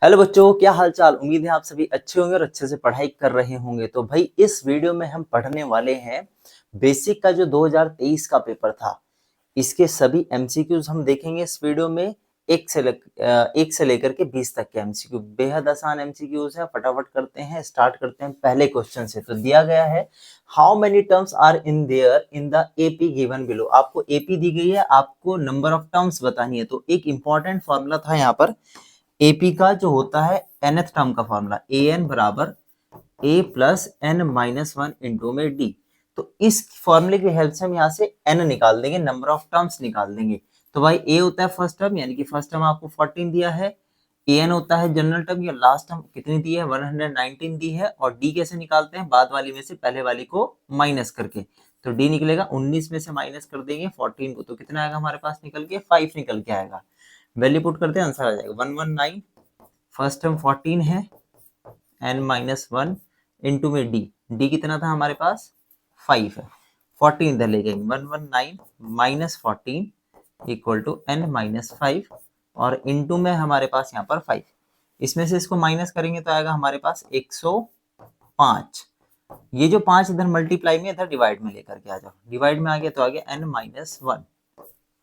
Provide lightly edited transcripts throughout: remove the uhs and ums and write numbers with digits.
Hello बच्चों, क्या हाल चाल। उम्मीद है आप सभी अच्छे होंगे और अच्छे से पढ़ाई कर रहे होंगे। तो भाई इस वीडियो में हम पढ़ने वाले हैं बेसिक का जो 2023 का पेपर था, इसके सभी एमसीक्यूज हम देखेंगे इस वीडियो में। एक से लेकर के 20 तक के एमसीक्यू, बेहद आसान एमसीक्यूज है। फटाफट करते हैं, स्टार्ट करते हैं पहले क्वेश्चन से। तो दिया गया है, how many terms are in there in the AP given below. आपको एपी दी गई है, आपको नंबर ऑफ टर्म्स बतानी है। तो एक इंपॉर्टेंट फॉर्मूला था यहाँ पर एपी का, जो होता है nth टर्म का फॉर्मूला, ए एन बराबर a plus n minus one into में डी। तो इस फॉर्मूले की हेल्प से हम यहाँ से एन निकाल देंगे, नंबर ऑफ टर्म्स निकाल देंगे। तो भाई ए होता है फर्स्ट टर्म, यानी कि फर्स्ट टर्म आपको 14 दिया है। ए एन होता है जनरल टर्म, या लास्ट टर्म कितनी दी है, 119 दी है। और डी कैसे निकालते हैं, बाद वाली में से पहले वाली को माइनस करके। तो डी निकलेगा 19 में से माइनस कर देंगे 14 को, तो कितना आएगा हमारे पास निकल के 5 निकल के आएगा। वैल्यू पुट करते हैं, आंसर आ जाएगा 119। फर्स्ट टर्म 14 है, n माइनस वन इंटू में डी कितना था हमारे पास 5 है। 14 इधर ले जाएंगे, 119 minus 14 equal to n minus 5, और इंटू में हमारे पास यहाँ पर 5। इसमें से इसको माइनस करेंगे तो आएगा हमारे पास 105। ये जो 5 इधर मल्टीप्लाई में, इधर डिवाइड में लेकर के आ जाओ। डिवाइड में आ गया तो आ गया n माइनस वन।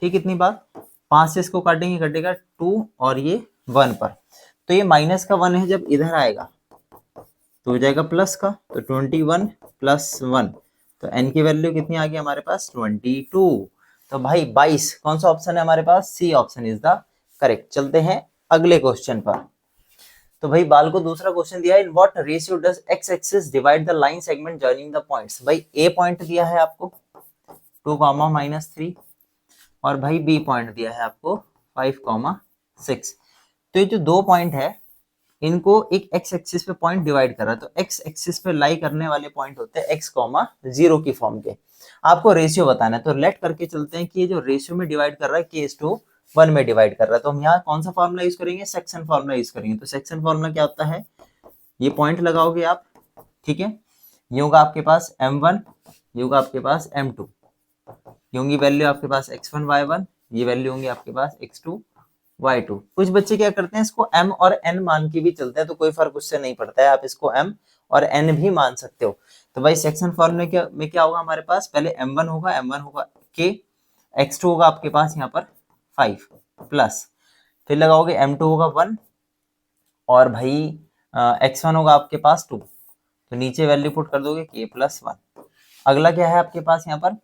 ठीक, इतनी बात। 5 से इसको काटेंगे, कटेगा 2 और ये 1 पर। तो ये माइनस का 1 है, जब इधर आएगा तो हो जाएगा प्लस का। तो 21 प्लस 1, तो n की वैल्यू कितनी आ गई हमारे पास 22। तो भाई 22 कौन सा ऑप्शन है हमारे पास, C option is the correct. चलते हैं अगले क्वेश्चन पर। तो भाई बाल को दूसरा क्वेश्चन दिया है, in what ratio does x axis divide the line segment joining the points. भाई ए पॉइंट दिया है आपको 2, -3, और भाई बी पॉइंट दिया है आपको 5, 6। तो ये जो दो पॉइंट है, इनको एक एक्स एक्सिस पे पॉइंट डिवाइड कर रहा है। तो एक्स एक्सिस पे लाई करने वाले पॉइंट होते हैं x, 0 की फॉर्म के। आपको रेशियो बताना है, तो लेट करके चलते हैं कि ये जो रेशियो में डिवाइड कर रहा है k:1 में डिवाइड कर रहा है। तो हम यहाँ कौन सा फॉर्मूला यूज करेंगे, सेक्शन फॉर्मूला यूज करेंगे। तो सेक्शन फॉर्मूला क्या होता है, ये पॉइंट लगाओगे आप, ठीक है। ये होगा आपके पास m1, ये होगा आपके पास m2, ये होंगी वैल्यू आपके पास x1 y1, ये वैल्यू होंगी आपके पास x2 y2। कुछ बच्चे क्या करते हैं, इसको m और n मान के भी चलते हैं, तो कोई फर्क उससे नहीं पड़ता है, आप इसको m और n भी मान सकते हो। तो भाई सेक्शन फॉर्मूले में क्या होगा हमारे पास, पहले m1 होगा k, x2 होगा आपके पास यहाँ पर 5 प्लस, फिर लगाओगे m2 होगा 1, और भाई x1 होगा आपके पास 2। तो नीचे वैल्यू पुट कर दोगे k+1। अगला क्या है आपके पास यहाँ पर,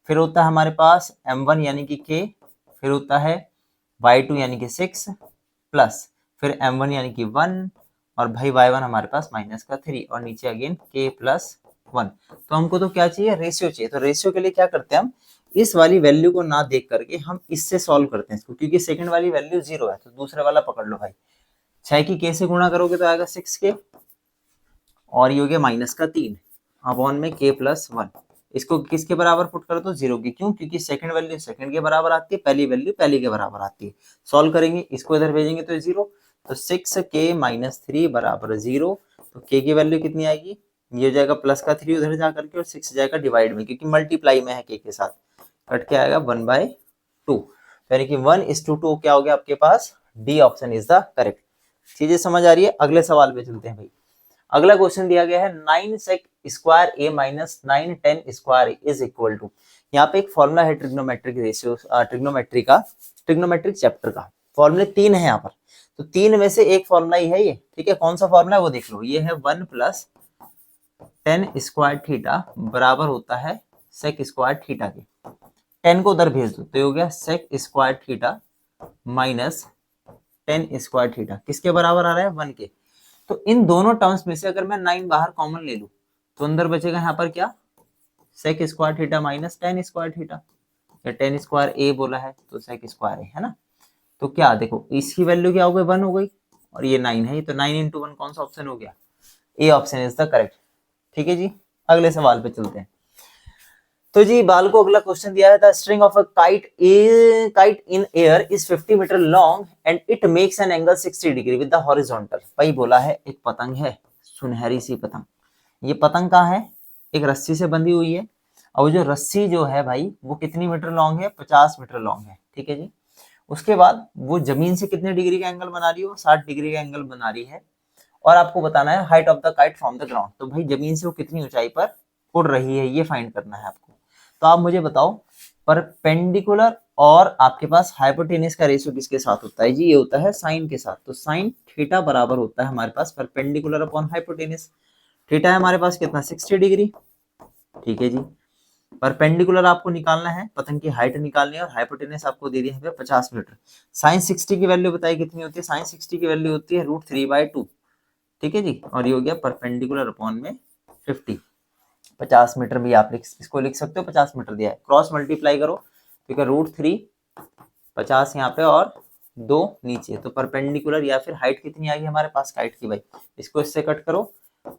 फिर होता है हमारे पास m1 यानी कि k, फिर होता है y2 यानी कि 6 प्लस, फिर m1 यानी कि 1, और भाई y1 हमारे पास -3, और नीचे अगेन k+1। तो हमको तो क्या चाहिए, रेशियो चाहिए। तो रेशियो के लिए क्या करते हैं हम, इस वाली वैल्यू को ना देख करके हम इससे सॉल्व करते हैं इसको, क्योंकि सेकंड वाली वैल्यू 0 है। तो दूसरे वाला पकड़ लो भाई, 6 की k से गुणा करोगे तो आएगा 6k, और ये हो गया -3 अपॉन में k+1। इसको किसके बराबर पुट करो तो 0 की, क्यों, क्योंकि सेकंड वैल्यू सेकंड के बराबर आती है, पहली वैल्यू पहली के बराबर आती है। सॉल्व करेंगे, इसको इधर भेजेंगे तो 0। तो 6k-3 बराबर 0। तो k की वैल्यू कितनी आएगी, ये हो जाएगा प्लस का 3 उधर जा करके, और 6 जाएगा डिवाइड में, क्योंकि मल्टीप्लाई में है k के साथ, कट के आएगा 1/2। यानी कि 1:2 क्या हो गया आपके पास, D option is the correct. चीजें समझ आ रही है। अगले सवाल पे चलते हैं भाई। अगला क्वेश्चन दिया गया है, 9 sec square a minus 9 tan square a is equal to. यहाँ पे एक फॉर्मूला है ट्रिग्नोमेट्रिक रेशियो, ट्रिग्नोमेट्रिक चैप्टर का। फॉर्मूले 3 है यहाँ पर, तो 3 में से एक फॉर्मूला ही है ये, ठीक है। कौन सा फॉर्मूला है वो देख लो, ये है 1 + tan स्क्वायर थीटा बराबर होता है sec स्क्वायर थीटा के। 10 को उधर भेज दो, तो ये हो गया sec square theta minus tan square theta, किसके बराबर आ रहा है 1 के। तो इन दोनों टर्म्स में से अगर मैं 9 बाहर कॉमन ले लूं, तो अंदर बचेगा यहाँ पर क्या, sec square theta minus tan square theta, या tan स्क्वायर ए बोला है तो सेक स्क्वायर ए है ना। तो क्या देखो, इसकी वैल्यू क्या हो गई 1 हो गई, और ये 9 है, तो 9 × 1 कौन सा ऑप्शन हो गया, A option is the correct. ठीक है जी, अगले सवाल पे चलते हैं। तो जी बाल को अगला क्वेश्चन दिया है, the string of a kite in air is 50 metre long and it makes an angle 60 degree with the horizontal. भाई बोला है एक पतंग है, सुनहरी सी पतंग। ये पतंग कहाँ है, एक रस्सी से बंधी हुई है, और जो रस्सी जो है भाई वो कितनी मीटर लॉन्ग है, 50 मीटर लॉन्ग है, ठीक है जी। उसके बाद वो जमीन से कितने डिग्री का एंगल बना रही हो, 60 डिग्री का एंगल बना रही है। और आपको बताना है height of the kite from the ground, तो भाई जमीन से वो कितनी ऊंचाई पर उड़ रही है ये फाइंड करना है आपको। तो आप मुझे बताओ परपेंडिकुलर और आपके पास हाइपोटेनस का रेशियो किसके साथ होता है जी, ये होता है साइन के साथ। तो साइन थीटा बराबर होता है हमारे पास परपेंडिकुलर अपॉन हाइपोटेनस। थीटा है हमारे पास कितना 60 डिग्री, ठीक है जी। परपेंडिकुलर आपको निकालना है, पतंग की हाइट निकालनी है, और हाइपोटेनस आपको दे दिया है 50 मीटर। साइन 60 की वैल्यू बताइए कितनी होती है, साइन 60 की वैल्यू होती है √3/2, ठीक है जी। और ये हो गया परपेंडिकुलर अपॉन में 50। 50 मीटर भी आप इसको लिख सकते हो, 50 मीटर दिया है, क्रॉस मल्टीप्लाई करो, ठीक है √3, 50 यहाँ पे और 2 नीचे, तो परपेंडिकुलर या फिर हाइट कितनी आ गई हमारे पास काइट की भाई, इसको इससे कट करो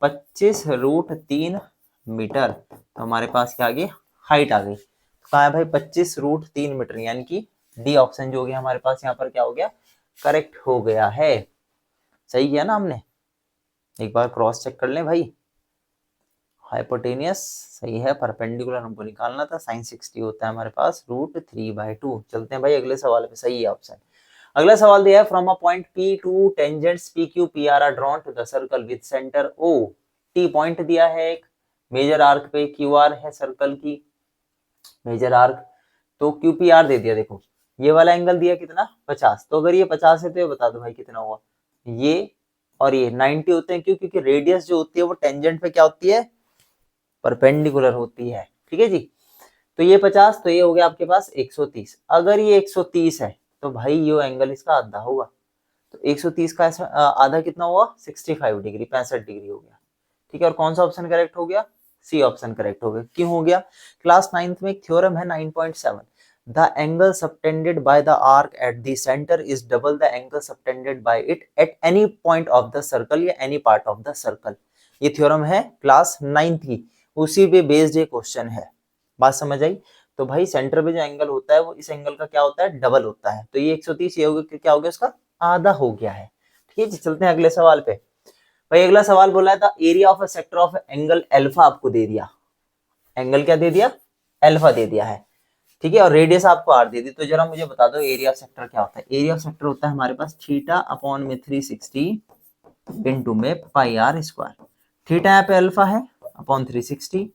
25√3 मीटर, तो हमारे पास क्या आ गई हाइट आ गई। तो कहा है भाई 25√3 मीटर, यानी कि डी ऑप्शन जो हो गया हमारे पास यहाँ पर क्या हो गया, करेक्ट हो गया है। सही किया ना हमने, एक बार क्रॉस चेक कर लें भाई। हाइपोटेनियस सही है, परपेंडिकुलर हमको निकालना था, साइन 60 होता है हमारे पास √3/2। चलते हैं भाई अगले सवाल पे, सही है ऑप्शन। अगला सवाल दिया है from a point P two tangents PQ PR are drawn to the circle with centre O। T point दिया है एक मेजर आर्क पे, QR है सर्कल की मेजर आर्क, तो QPR दे दिया। देखो ये वाला एंगल दिया कितना 50, तो अगर ये 50 है तो ये बता दो भाई कितना हुआ, ये और ये 90 होते हैं, क्यों, क्योंकि रेडियस जो होती है वो टेंजेंट पे क्या होती है, परपेंडिकुलर होती है, ठीक है जी। तो ये 50, तो ये हो गया आपके पास 130। अगर ये 130 है तो भाई ये एंगल इसका आधा होगा, तो 130 का आधा कितना हुआ 65 डिग्री, 65 डिग्री हो गया, ठीक है। और कौन सा ऑप्शन करेक्ट हो गया, सी ऑप्शन करेक्ट हो गया। क्यों हो गया, क्लास 9th में एक थ्योरम है 9.7, the angle subtended by the arc at the centre is double the angle subtended by it at any point of the circle या any part of the circle. ये थ्योरम है class 9th की, उसी पे based ये question है, बात समझ आई। तो भाई सेंटर पे जो एंगल होता है वो इस एंगल का क्या होता है, डबल होता है, तो ये 130 ये हो गया, क्या हो गया उसका आधा हो गया है, ठीक है जी। चलते हैं अगले सवाल पे। भाई अगला सवाल बोला है the area of a sector of angle alpha, आपको दे दिया एंगल क्या दे दिया, अल्फा दे दिया है, ठीक है, और रेडियस आपको आर दे दी। तो जरा मुझे बता दो एरिया ऑफ सेक्टर क्या होता है। एरिया ऑफ सेक्टर होता है हमारे पास थीटा अपॉन में 360 इंटू में πr²। थीटा यहाँ पे अल्फा है अपॉन 360,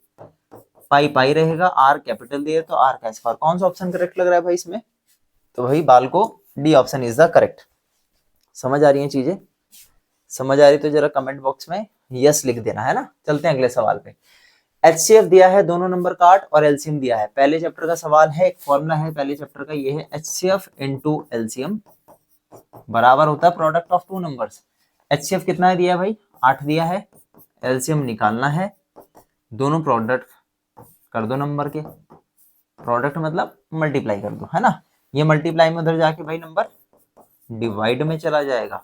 पाई रहेगा, आर कैपिटल दिया तो आर का स्क्वायर। कौन सा ऑप्शन करेक्ट लग रहा है भाई इसमें, तो भाई बाल को D option is the correct. समझ आ रही है चीजें, समझ आ रही तो जरा कमेंट बॉक्स में यस लिख देना है ना। चलते हैं अगले सवाल पे। HCF दिया है दोनों नंबर काट और एलसीएम दिया है। पहले चैप्टर का सवाल है, एक फॉर्मूला है पहले चैप्टर का, ये है HCF इंटू एलसीएम बराबर होता है product of two numbers. HCF कितना है दिया है भाई 8 दिया है, एलसीएम निकालना है, दोनों प्रोडक्ट कर दो नंबर के, प्रोडक्ट मतलब मल्टीप्लाई कर दो, है ना। ये मल्टीप्लाई में उधर जाके भाई नंबर डिवाइड में चला जाएगा,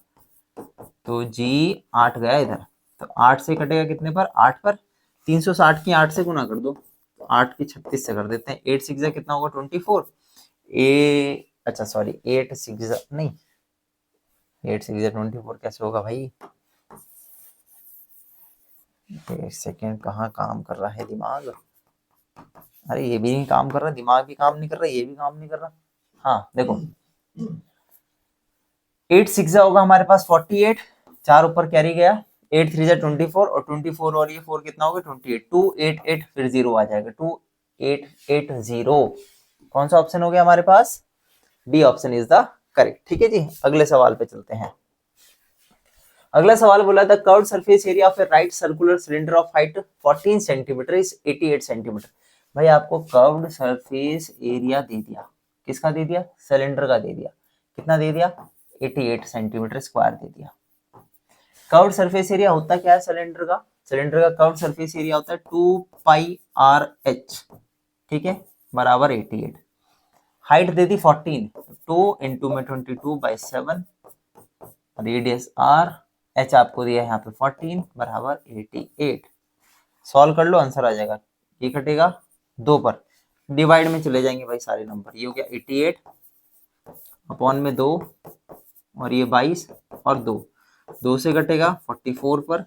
तो जी 8 गया इधर, तो 8 से कटेगा कितने पर 8 पर, 360 की 8 से गुना कर दो, तो 8 की 36 से कर देते हैं, 8 6 कितना होगा 24, अच्छा सॉरी 8 6 नहीं 8 6 24 कैसे होगा भाई, एक सेकेंड कहाँ काम कर रहा है दिमाग, अरे ये भी नहीं काम कर रहा, दिमाग भी काम नहीं कर रहा, ये भी काम नहीं कर रहा। हाँ देखो 8 6 होगा हमारे पास 48, 4 ऊपर कैरी गया, 8 3 24 और 24 और ये 4 कितना होगा 28, 288 फिर 0 आ जाएगा 2880। कौन सा ऑप्शन हो गया हमारे पास, D option is the correct, ठीक है जी। अगले सवाल पे चलते हैं। अगला सवाल बोला था curved surface area of A right circular cylinder of height 14 centimetre is 88 centimetre. भाई आपको कर्व्ड सरफेस एरिया दे दिया, किसका दे दिया, सिलेंडर का दे दिया, कितना दे दिया 88 सेंटीमीटर स्क्वायर दे दिया। कर्व्ड सरफेस एरिया होता क्या है सिलेंडर का, सिलेंडर का कर्व्ड सरफेस एरिया होता है 2πRH, ठीक है, बराबर 88। हाइट दे दी 14, 2 इंटू में 22/7, रेडियस R, H आपको दिया है यहाँ पे 14 बराबर 88। सॉल्व कर लो आंसर आ जाएगा, ये कटेगा 2 पर, डिवाइड में चले जाएंगे भाई सारे नंबर, ये हो गया 88 अपॉन में 2 और ये 22 और 2 से कटेगा 44 पर,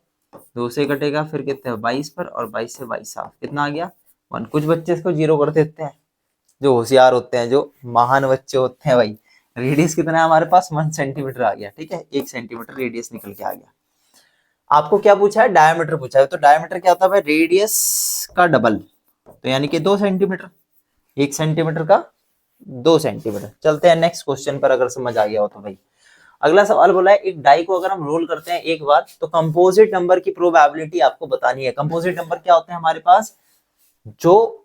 2 से कटेगा फिर कितने 22 पर, और 22 से 22 साफ कितना आ गया 1। कुछ बच्चे इसको 0 कर देते हैं, जो होशियार होते हैं, जो महान बच्चे होते हैं भाई, रेडियस कितना है हमारे पास, 1 सेंटीमीटर आ गया, ठीक है, 1 सेंटीमीटर रेडियस निकल के आ गया। आपको क्या पूछा है, डायमीटर पूछा है, तो डायमीटर क्या होता है, रेडियस का डबल, तो यानी कि 2 सेंटीमीटर, 1 सेंटीमीटर का 2 सेंटीमीटर। चलते हैं नेक्स्ट क्वेश्चन पर, अगर समझ आ गया हो तो भाई। अगला सवाल बोला है, एक डाई को अगर हम रोल करते हैं एक बार, तो कंपोजिट नंबर की प्रोबेबिलिटी आपको बतानी है। कंपोजिट नंबर क्या होते हैं हमारे पास, जो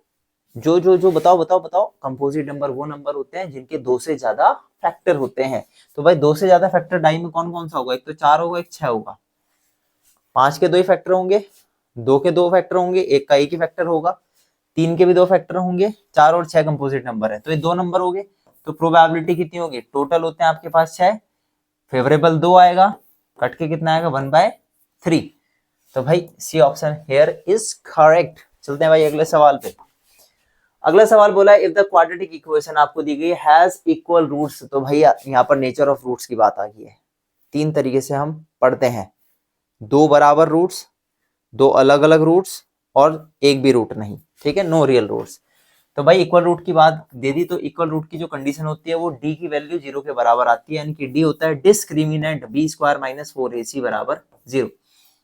बताओ। कंपोजिट नंबर वो नंबर होते हैं जिनके 2 से ज्यादा फैक्टर होते हैं। तो भाई 2 से ज्यादा फैक्टर डाई में कौन कौन सा होगा, एक तो 4 होगा, एक 6 होगा, 5 के 2 ही फैक्टर होंगे, 2 के 2 फैक्टर होंगे, 1 का 1 ही फैक्टर होगा, 3 के भी 2 फैक्टर होंगे, 4 और 6 कंपोजिट नंबर है, तो ये 2 नंबर हो गए। तो प्रोबेबिलिटी कितनी होगी, टोटल होते हैं आपके पास 6, फेवरेबल 2 आएगा, कट के कितना आएगा 1/3। तो भाई C option here is correct. चलते हैं भाई अगले सवाल पे। अगला सवाल बोला है, इफ द क्वाड्रेटिक इक्वेशन आपको दी गई हैज इक्वल रूट्स, तो भैया यहाँ पर नेचर ऑफ रूट्स की बात आ गई है। 3 तरीके से हम पढ़ते हैं, 2 बराबर रूट्स, 2 अलग अलग रूट्स, और 1 भी रूट नहीं, ठीक है, नो रियल रूट्स। तो भाई इक्वल रूट की बात दे दी, तो इक्वल रूट की जो कंडीशन होती है वो डी की वैल्यू 0 के बराबर आती है, यानी कि डी होता है discriminant B square minus 4ac बराबर 0।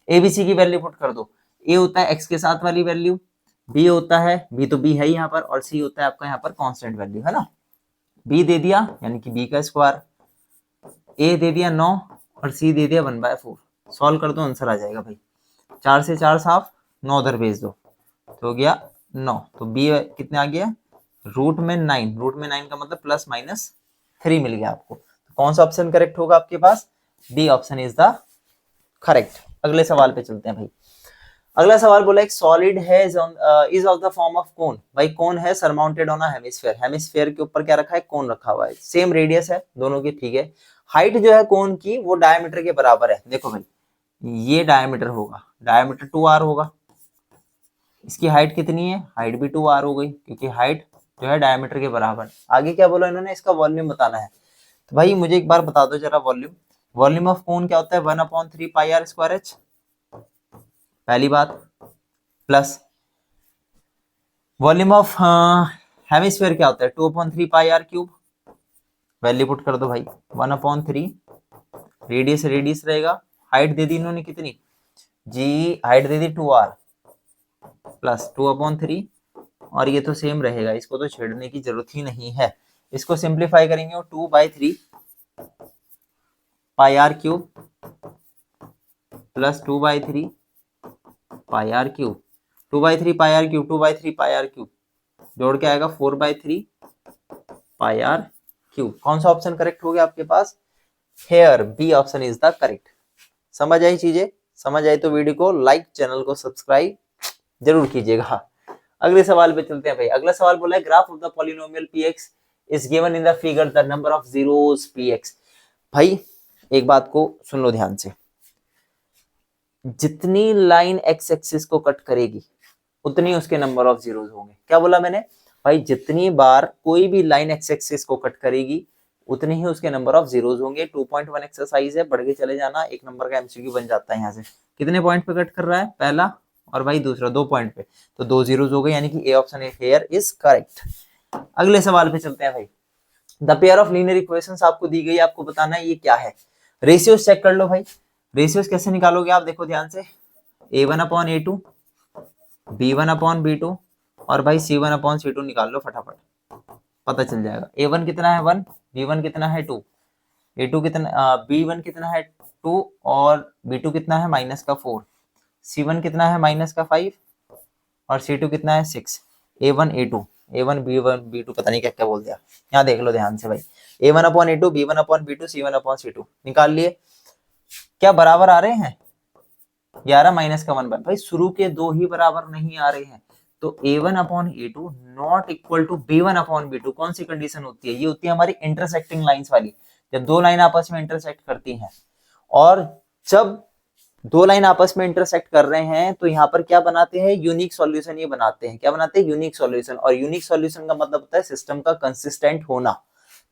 एबीसी की वैल्यू पुट कर दो, ए होता है एक्स के साथ वाली वैल्यू, बी होता है, बी तो बी है यहाँ पर, और सी होता है आपका यहाँ पर कांस्टेंट वैल्यू, है ना। बी दे दिया यानी कि बी का स्क्वायर, ए दे दिया 9 और सी दे दिया 1/4। सॉल्व कर दो, आंसर आ जाएगा भाई। 4 से 4 साफ, 9 उधर भेज दो, तो हो गया 9। तो बी कितने आ गया, रूट में 9, रूट में 9 का मतलब +-3 मिल गया आपको। तो कौन सा ऑप्शन करेक्ट होगा आपके पास, D option is the correct. अगले सवाल पे चलते हैं भाई। अगला सवाल बोला, एक सॉलिड है is of the form of cone. भाई कोन है surmounted on a hemisphere, hemisphere के ऊपर क्या रखा है, कोन रखा हुआ है, सेम रेडियस है दोनों की, ठीक है। हाइट जो है कोन की वो डायमीटर के बराबर है। देखो भाई ये डायमीटर होगा, डायमीटर 2r होगा, इसकी हाइट कितनी है, हाइट भी 2r हो गई, क्योंकि हाइट जो है डायमीटर के बराबर। आगे क्या बोला इन्होंने, इसका वॉल्यूम बताना है। तो भाई मुझे एक बार बता दो जरा वॉल्यूम, वॉल्यूम ऑफ कोन क्या होता है, 1/3 πr²h, पहली बात, प्लस वॉल्यूम ऑफ हेमिस्फीयर क्या होता है, 2/3 πr³, वैल्यू पुट कर दो भाई, 1/3, रेडियस रेडियस रहेगा, हाइट दे दी इन्होंने कितनी जी, हाइट दे दी 2r प्लस 2/3, और ये तो सेम रहेगा, इसको तो छेड़ने की जरूरत ही नहीं है। इसको सिंप्लीफाई करेंगे, 2/3 πr³ plus 2/3 πr³, 2/3 πr³ 2/3 πr³ जोड़ के आएगा 4/3 πr³। कौन सा ऑप्शन करेक्ट हो गया आपके पास, here B option is the correct. समझ आई चीजें, समझ आई तो वीडियो को लाइक, चैनल को सब्सक्राइब जरूर कीजिएगा। अगले सवाल पे चलते हैं भाई। अगला सवाल बोला है, graph of the polynomial px is given in the figure the number of zeros px। भाई एक बात को सुन लो ध्यान से, जितनी लाइन एक्स एक्सिस को कट करेगी उतनी उसके नंबर ऑफ जीरोस होंगे। क्या बोला मैंने भाई, जितनी बार कोई भी लाइन एक्स एक्सिस को कट करेगी उतनी ही उसके नंबर ऑफ जीरोस होंगे। 2.1 एक्सरसाइज है, बढ़ के चले जाना, 1 नंबर का एमसीक्यू बन जाता है। यहाँ से कितने पॉइंट पे कट कर रहा है, पहला और भाई दूसरा 2 पॉइंट पे, तो 2 जीरोस हो गए, यानी कि A option here is correct. अगले सवाल पे चलते हैं भाई। The pair of linear equations आपको दी गई, आपको बताना है ये क्या है। रेशियोज चेक कर लो भाई, रेशियोज कैसे निकालोगे आप, देखो ध्यान से, a1/a2, b1/b2 और भाई c1/c2 निकाल लो फटाफट, पता चल जाएगा। a1 कितना है 1, b1 कितना है 2, a2 कितना b1 कितना है 2 और b2 कितना है -4, c1 कितना है -5 और c2 कितना है 6। a1 a2 a1 b1 b2 पता नहीं क्या क्या बोल दिया, यहाँ देख लो ध्यान से भाई, a1/a2 b1/b2 c1/c2 निकाल लिए, क्या बराबर आ रहे हैं, 11 माइनस का 1 भाई शुरू के 2 ही बराबर नहीं आ रहे हैं, तो a1/a2 not equal to b1/b2। कौन सी कंडीशन होती है, ये होती है हमारी इंटरसेक्टिंग लाइंस वाली, जब 2 लाइन आपस में इंटरसेक्ट करती हैं, और जब 2 लाइन आपस में इंटरसेक्ट कर रहे हैं तो यहाँ पर क्या बनाते हैं, यूनिक सॉल्यूशन ये बनाते हैं। क्या बनाते हैं, यूनिक सॉल्यूशन, और यूनिक सॉल्यूशन का मतलब होता है सिस्टम का कंसिस्टेंट होना।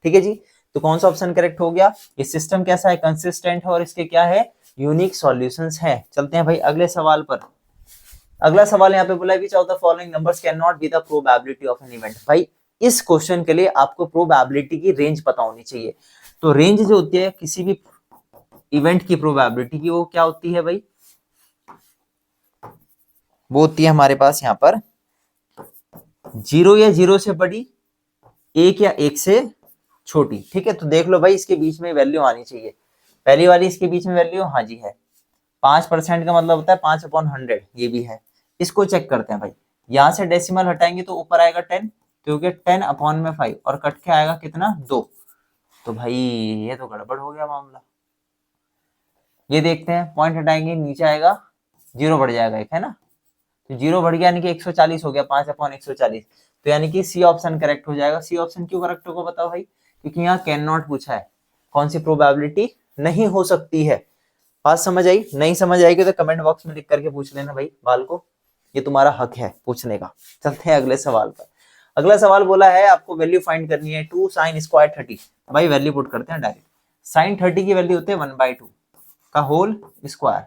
ठीक है जी, तो कौन सा ऑप्शन करेक्ट हो गया, ये सिस्टम कैसा है, कंसिस्टेंट है और इसके क्या है, यूनिक सॉल्यूशंस हैं। चलते हैं भाई अगले सवाल पर। अगला सवाल यहाँ पे बोला है, which of the following numbers can not be the probability of an event. भाई इस क्वेश्चन के लिए आपको प्रोबेबिलिटी की रेंज पता होनी चाहिए। तो रेंज जो होती है किसी भी इवेंट की प्रोबेबिलिटी की, वो क्या होती है भाई, वो होती है हमारे पास यहाँ पर 0 या 0 से बड़ी, 1 या 1 से छोटी। ठीक है, तो देख लो भाई इसके बीच में वैल्यू आनी चाहिए। पहली वाली इसके बीच में वैल्यू, हाँ जी है। 5% का मतलब होता है 5/100, ये भी है। इसको चेक करते हैं भाई, यहां से डेसिमल हटाएंगे तो ऊपर आएगा 10, क्योंकि 10/5 और कट के आएगा कितना, 2। तो भाई ये तो गड़बड़ हो गया मामला। ये देखते हैं, पॉइंट हटाएंगे नीचे आएगा 0 बढ़ जाएगा एक, है ना। तो 0 बढ़ गया यानी कि 140 हो गया, 5/140। तो यानी कि सी ऑप्शन करेक्ट हो जाएगा। सी ऑप्शन क्यों करेक्ट होगा बताओ भाई, क्योंकि यहाँ कैन नॉट पूछा है, कौन सी प्रोबेबिलिटी नहीं हो सकती है। बात समझ आई? नहीं समझ आएगी तो कमेंट बॉक्स में लिख करके पूछ लेना भाई बाल को, ये तुम्हारा हक है पूछने का। चलते हैं अगले सवाल पर। अगला सवाल बोला है आपको वैल्यू फाइंड करनी है 2 sin स्क्वायर 30। भाई वैल्यू पुट करते हैं डायरेक्ट। sin 30 की वैल्यू होती है 1/2 का होल स्क्वायर।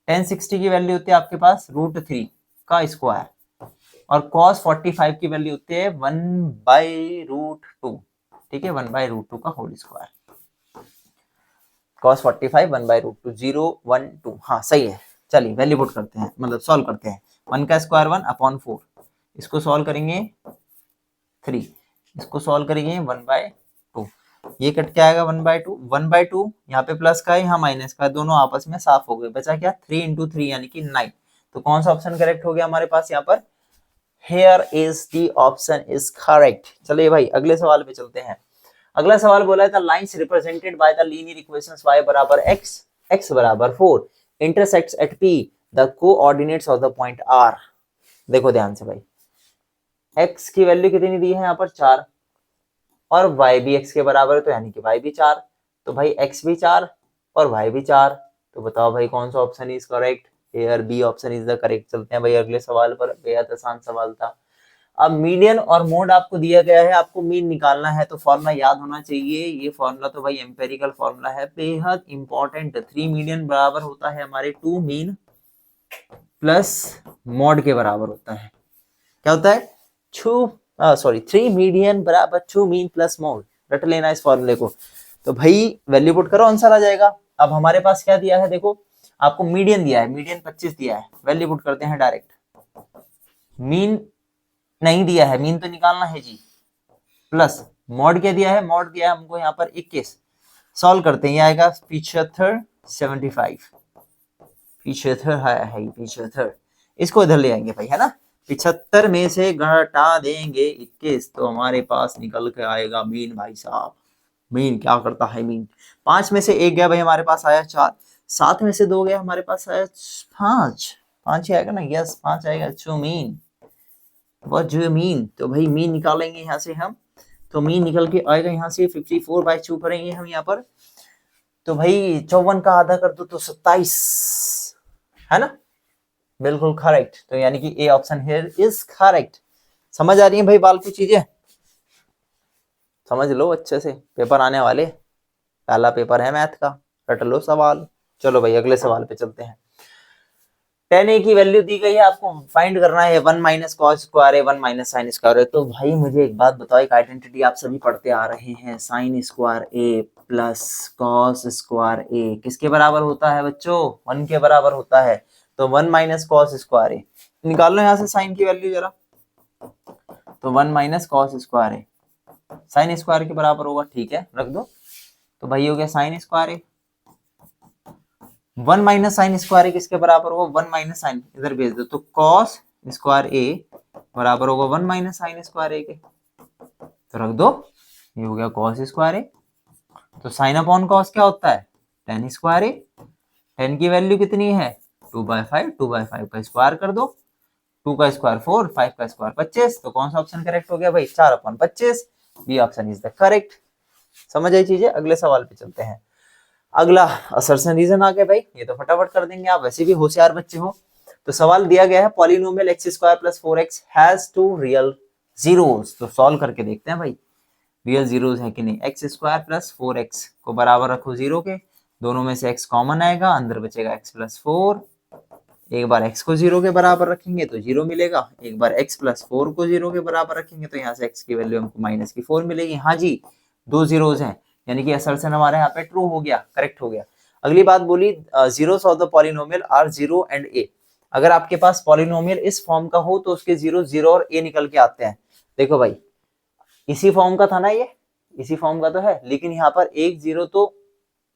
tan 60 की वैल्यू होती है आपके पास √3 का स्क्वायर। और cos 45 की वैल्यू होती है 1/√2। ठीक है, 1/√2 का होल स्क्वायर। cos 45 1/√2, 0 1 2। हाँ सही है। चलिए वैल्यू पुट करते हैं, मतलब सॉल्व करते हैं। 1 का स्क्वायर 1/4, इसको सॉल्व करेंगे 3, इसको सॉल्व करेंगे 1/2। ये कट के आएगा 1/2, 1/2 यहाँ पे प्लस का है, यहाँ माइनस का है, दोनों आपस में साफ हो गए। बचा क्या, 3 × 3 यानी कि 9। तो कौन सा ऑप्शन करेक्ट हो गया हमारे पास यहाँ पर, Here is the option is correct। चलिए भाई अगले सवाल पे चलते हैं। अगला सवाल बोला है, the lines represented by the linear equations y बराबर x, x बराबर 4 intersects at p, the coordinates of the point r। देखो ध्यान से भाई, x की वैल्यू कितनी दी है यहाँ पर 4, और y भी x के बराबर है, तो यानी कि y भी 4। तो भाई x भी 4 और y भी 4। तो बताओ भाई कौन सा option is correct. Here B option is the correct. चलते हैं भाई अगले सवाल पर, बेहद आसान सवाल था। अब मीडियन और मोड आपको दिया गया है, आपको मीन निकालना है, तो फॉर्मूला याद होना चाहिए। ये फॉर्मूला तो भाई एम्पेरिकल फॉर्मूला है, बेहद इंपॉर्टेंट। 3 मीडियन बराबर होता है हमारे 2 मीन प्लस मोड के बराबर होता है। क्या होता है, 3 मीडियन बराबर 2 मीन प्लस मोड। रट लेना इस फॉर्मूले को। तो भाई वैल्यू पुट करो, आंसर आ जाएगा। अब हमारे पास क्या दिया है, देखो आपको मीडियन दिया है, मीडियन 25 दिया है। वैल्यू पुट करते हैं डायरेक्ट। मीन नहीं दिया है, मीन तो निकालना है जी। प्लस मॉड क्या दिया है, मॉड दिया है हमको यहाँ पर 21। सॉल्व करते हैं, ये आएगा 75 75। 75 है 75। इसको इधर ले आएंगे भाई, है ना। 75 में से घटा देंगे 21, तो हमारे पास निकल के आएगा मीन भाई साहब। मीन क्या करता है, मीन 5 में से 1 गया भाई, हमारे पास आया 4। 7 में से 2 गया, हमारे पास आया 5। 5 ही आएगा ना, यस 5 आएगा। जो mean, what do you mean. तो भाई मीन निकालेंगे यहाँ से हम, तो मीन निकल के आएगा यहाँ से 54/2 करेंगे हम यहाँ पर। तो भाई 54 का आधा कर दो तो 27, है ना, बिल्कुल करेक्ट। तो यानी कि A option here is correct. समझ आ रही है भाई बाल की चीजें, समझ लो अच्छे से, पेपर आने वाले, पहला पेपर है मैथ का, रट लो सवाल। चलो भाई अगले सवाल पे चलते हैं। tan a की वैल्यू दी गई है, आपको फाइंड करना है 1 - cos square a 1 - sin square a। तो भाई मुझे एक बात बताओ, एक आइडेंटिटी आप सभी पढ़ते आ रहे हैं, sin square a plus cos square a किसके बराबर होता है बच्चों, 1 के बराबर होता है। तो 1 - cos स्क्वायर a निकाल लो यहाँ से sin की वैल्यू जरा। तो 1 - cos square a sin square के बराबर होगा, ठीक है रख दो। तो भाई हो गया sin square a। 1 - sin square a किसके बराबर होगा, 1 - sin, इधर भेज दो। तो cos स्क्वायर ए बराबर होगा 1 - sin स्क्वायर ए के, तो रख दो। ये हो गया cos स्क्वायर ए। तो sin अपॉन cos क्या होता है, tan स्क्वायर ए। tan की वैल्यू कितनी है 2/5, 2/5 का स्क्वायर कर दो। 2 का स्क्वायर 4, 5 का स्क्वायर 25। तो कौन सा ऑप्शन करेक्ट हो गया भाई, 4/25। B option is the correct. समझ आई चीजें। अगले सवाल पे चलते हैं। अगला असर्शन रीजन आ गया भाई, ये तो फटाफट कर देंगे, आप वैसे भी होशियार बच्चे हो। तो सवाल दिया गया है, polynomial x² + 4x has 2 real zeros. तो सॉल्व करके देखते हैं भाई रियल जीरोस है कि नहीं। x² + 4x को बराबर रखो 0 के, दोनों में से x कॉमन आएगा, अंदर बचेगा x + 4 एक बार x को 0 के बराबर रखेंगे तो 0 मिलेगा, एक बार x प्लस 4 को 0 के बराबर रखेंगे तो यहाँ से x की वैल्यू हमको माइनस की 4 मिलेगी। हाँ जी, 2 जीरोज हैं, यानी कि असर्शन हमारे यहाँ पे ट्रू हो गया, करेक्ट हो गया। अगली बात बोली zeros of the polynomial are 0 and a। अगर आपके पास पॉलिनोमियल इस फॉर्म का हो तो उसके 0 और a निकल के आते हैं। देखो भाई, इसी फॉर्म का था ना ये, इसी फॉर्म का तो है, लेकिन यहाँ पर एक 0 तो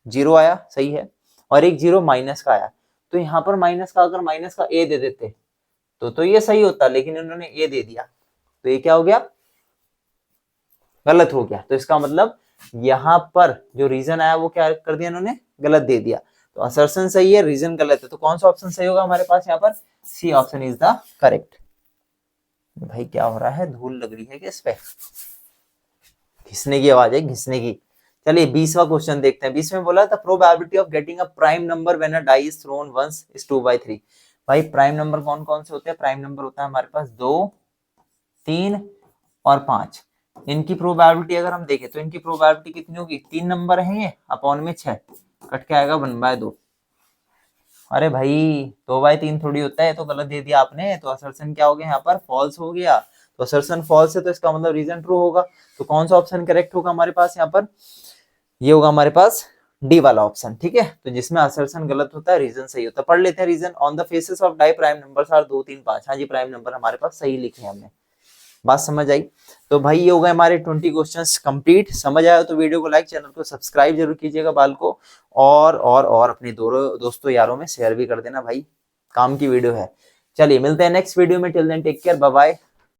0 आया, सही है, और एक 0 माइनस का आया, तो यहाँ पर माइनस का अगर माइनस का a दे देते तो ये सही होता, लेकिन इन्होंने a दे दिया, तो ये क्या हो गया, गलत हो गया। तो इसका मतलब यहाँ पर जो रीजन आया वो क्या कर दिया इन्होंने, गलत दे दिया। तो असर्शन सही है, रीजन गलत है, तो कौन सा ऑप्शन सही होगा हमारे पास यहाँ पर, C option is the correct. भाई क्या हो रहा है, धूल लग रही है क्या इस पे, घिसने की आवाज है, घिसने की। चलिए 20वां क्वेश्चन देखते हैं। 20 में बोला था probability of getting a prime number when a die is thrown once is 2/3। भाई प्राइम नंबर कौन कौन से होते हैं, प्राइम नंबर होता है हमारे पास 2, 3 और 5। इनकी प्रोबेबिलिटी अगर हम देखें तो इनकी प्रोबेबिलिटी कितनी होगी, 3 नंबर है ये, अपॉन में 6, कट के आएगा 1/2। अरे भाई 2/3 थोड़ी होता है, तो गलत दे दिया आपने, तो असर्शन क्या हो गया यहाँ पर, फॉल्स हो गया। तो असर्शन फॉल्स है तो इसका मतलब रीजन ट्रू होगा। तो कौन सा ऑप्शन करेक्ट होगा हमारे पास यहाँ पर, ये होगा हमारे पास डी वाला ऑप्शन, ठीक है। तो जिसमें असर्शन गलत होता है रीजन सही होता है। पढ़ लेते हैं reason. On the faces of die prime numbers are 2, 3, 5। हाँ जी, प्राइम नंबर हमारे पास सही लिखे हैं हमने, बात समझ आई। तो भाई ये हो गए हमारे 20 क्वेश्चंस कंप्लीट। समझ आया तो वीडियो को लाइक, चैनल को सब्सक्राइब जरूर कीजिएगा बाल को, और अपने दोस्तों यारों में शेयर भी कर देना भाई, काम की वीडियो है। चलिए मिलते हैं नेक्स्ट वीडियो में, till then take care, bye bye.